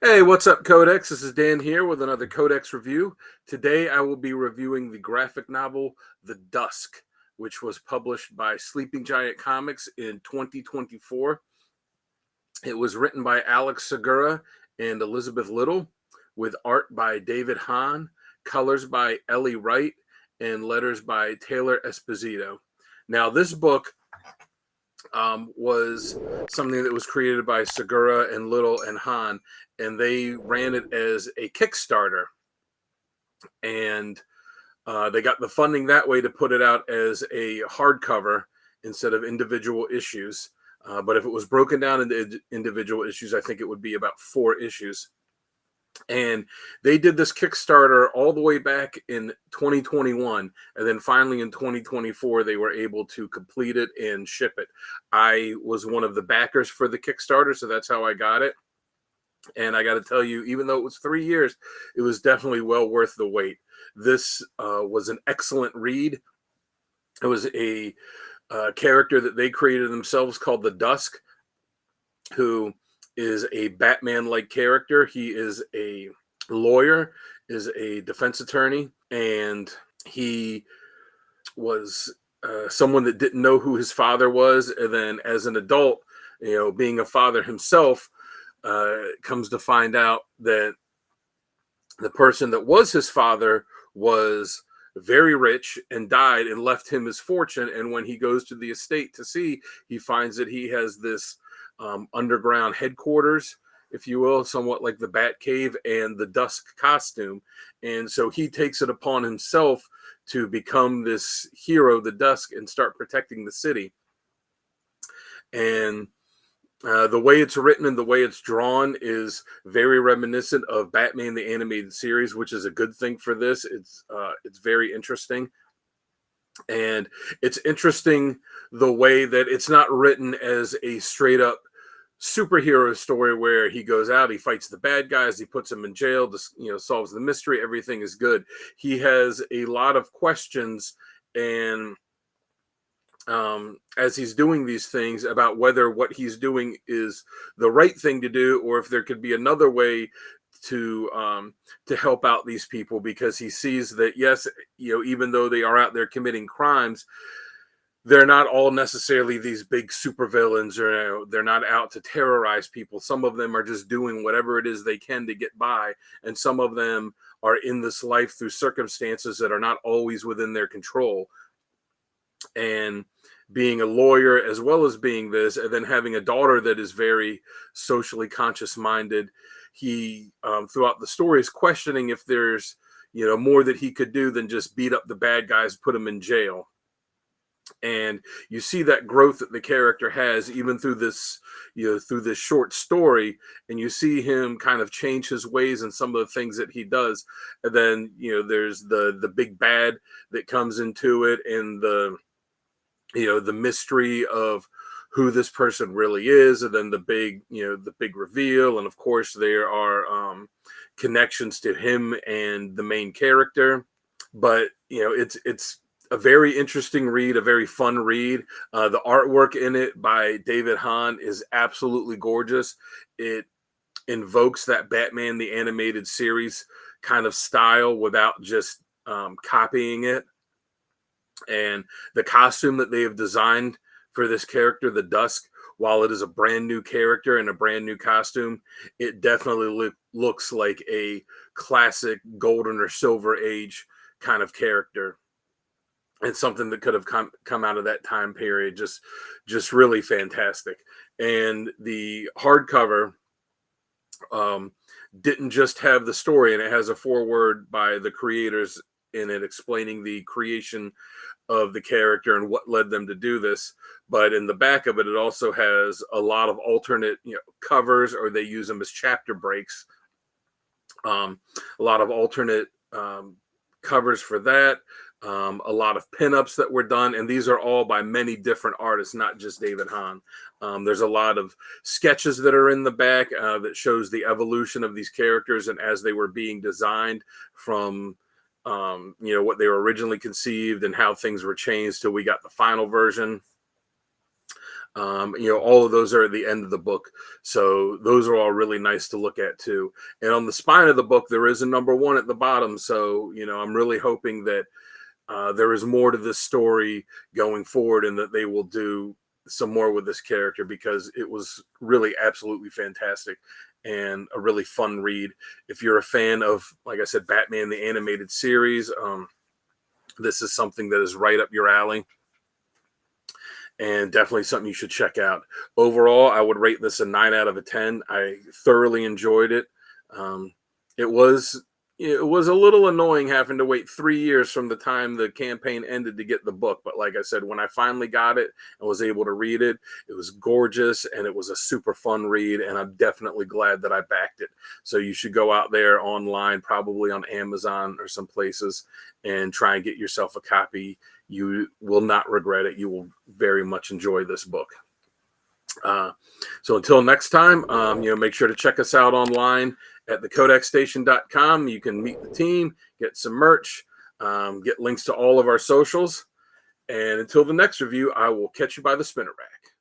Hey, what's up, Codex? This is Dan here with another Codex review. Today I will be reviewing the graphic novel The Dusk, which was published by Sleeping Giant Comics in 2024. It was written by Alex Segura and Elizabeth Little, with art by David Hahn, colors by Ellie Wright, and letters by Taylor Esposito. Now, this book was something that was created by Segura and Little and Hahn, and they ran it as a Kickstarter. And they got the funding that way to put it out as a hardcover instead of individual issues. But if it was broken down into individual issues, I think it would be about 4 issues. And they did this Kickstarter all the way back in 2021. And then finally in 2024, they were able to complete it and ship it. I was one of the backers for the Kickstarter, so that's how I got it. And I got to tell you, even though it was 3 years, it was definitely well worth the wait. This was an excellent read. It was a character that they created themselves called the Dusk, who is a Batman-like character. He is a lawyer, is a defense attorney, and he was someone that didn't know who his father was. And then as an adult, being a father himself, comes to find out that the person that was his father was very rich and died and left him his fortune. And when he goes to the estate to see, he finds that he has this underground headquarters, if you will, somewhat like the Bat Cave and the Dusk costume. And so he takes it upon himself to become this hero, the Dusk, and start protecting the city. And the way it's written and the way it's drawn is very reminiscent of Batman the Animated Series, which is a good thing for this. It's very interesting. And it's interesting the way that it's not written as a straight up superhero story where he goes out, he fights the bad guys, he puts them in jail, solves the mystery, everything is good. He has a lot of questions, and as he's doing these things, about whether what he's doing is the right thing to do, or if there could be another way to help out these people, because he sees that, yes, even though they are out there committing crimes, they're not all necessarily these big supervillains, or they're not out to terrorize people. Some of them are just doing whatever it is they can to get by, and some of them are in this life through circumstances that are not always within their control. And being a lawyer, as well as being this, and then having a daughter that is very socially conscious minded, he throughout the story is questioning if there's more that he could do than just beat up the bad guys, put them in jail. And you see that growth that the character has even through this short story, and you see him kind of change his ways and some of the things that he does. And then there's the big bad that comes into it, and the mystery of who this person really is, and then the big reveal. And of course there are connections to him and the main character. But it's a very interesting read, a very fun read. The artwork in it by David Hahn is absolutely gorgeous. It invokes that Batman the Animated Series kind of style without just copying it. And the costume that they have designed for this character, the Dusk, while it is a brand new character and a brand new costume, it definitely looks like a classic golden or silver age kind of character. And something that could have come out of that time period. Just really fantastic. And the hardcover didn't just have the story, and it has a foreword by the creators in it explaining the creation of the character and what led them to do this. But in the back of it, it also has a lot of alternate covers, or they use them as chapter breaks. A lot of alternate covers for that. A lot of pinups that were done, and these are all by many different artists, not just David Hahn. There's a lot of sketches that are in the back that shows the evolution of these characters and as they were being designed from what they were originally conceived and how things were changed till we got the final version. All of those are at the end of the book. So those are all really nice to look at too. And on the spine of the book, there is a number 1 at the bottom. So, I'm really hoping that there is more to this story going forward and that they will do some more with this character, because it was really absolutely fantastic and a really fun read. If you're a fan of, like I said, Batman the Animated Series, this is something that is right up your alley, and definitely something you should check out. Overall, I would rate this a 9 out of 10. I thoroughly enjoyed it. Um, it was a little annoying having to wait 3 years from the time the campaign ended to get the book. But like I said, when I finally got it and was able to read it, it was gorgeous and it was a super fun read. And I'm definitely glad that I backed it. So you should go out there online, probably on Amazon or some places, and try and get yourself a copy. You will not regret it. You will very much enjoy this book. So until next time, make sure to check us out online at thecodexstation.com. You can meet the team, get some merch, get links to all of our socials. And until the next review, I will catch you by the spinner rack.